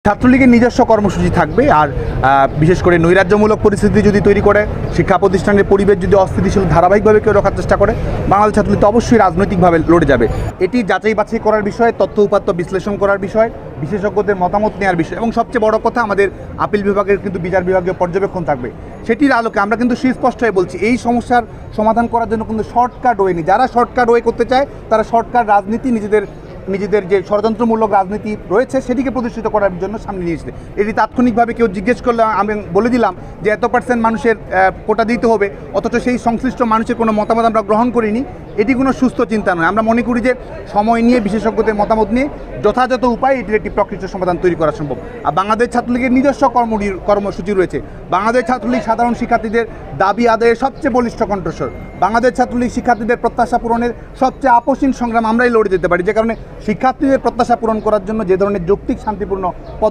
ছাত্রলীগের নিজস্ব কর্মসূচি থাকবে আর বিশেষ করে নৈরাজ্যমূলক পরিস্থিতি যদি তৈরি করে শিক্ষা প্রতিষ্ঠানের পরিবেশ যদি অস্থিতিশীল ধারাবাহিকভাবে কেউ রখার চেষ্টা করে বাংলাদেশ ছাত্রলীগ তো অবশ্যই রাজনৈতিকভাবে লড়ে যাবে। এটি যাচাই বাছাই করার বিষয়, তথ্য উপাত্ত বিশ্লেষণ করার বিষয়, বিশেষজ্ঞদের মতামত নেওয়ার বিষয় এবং সবচেয়ে বড় কথা আমাদের আপিল বিভাগের কিন্তু বিচার বিভাগীয় পর্যবেক্ষণ থাকবে। সেটির আলোকে আমরা কিন্তু সুস্পষ্ট হয়ে বলছি এই সমস্যার সমাধান করার জন্য কিন্তু শর্টকাট ওয়ে নেই। যারা শর্টকাট ওয়ে করতে চায় তারা শর্টকাট রাজনীতি নিজেদের যে ষড়যন্ত্রমূলক রাজনীতি রয়েছে সেটিকে প্রতিষ্ঠিত করার জন্য সামনে নিয়ে এসেছে। এটি তাৎক্ষণিকভাবে কেউ জিজ্ঞেস করলে আমি বলে দিলাম যে এত % মানুষের কোটা দিতে হবে, অথচ সেই সংশ্লিষ্ট মানুষের কোনো মতামত আমরা গ্রহণ করিনি। এটি কোনো সুস্থ চিন্তা নয়। আমরা মনে করি যে সময় নিয়ে বিশেষজ্ঞদের মতামত নিয়ে যথাযথ উপায়ে এটির একটি প্রকৃত সমাধান তৈরি করা সম্ভব। আর বাংলাদেশ ছাত্রলীগের নিজস্ব কর্মসূচি রয়েছে। বাংলাদেশ ছাত্রলীগ সাধারণ শিক্ষার্থীদের দাবি আদায়ের সবচেয়ে বলিষ্ঠ কণ্ঠস্বর। বাংলাদেশ ছাত্রলীগ শিক্ষার্থীদের প্রত্যাশা পূরণের সবচেয়ে আপসীন সংগ্রাম আমরাই লড়ে যেতে পারি, যে কারণে শিক্ষার্থীদের প্রত্যাশা পূরণ করার জন্য যে ধরনের যৌক্তিক শান্তিপূর্ণ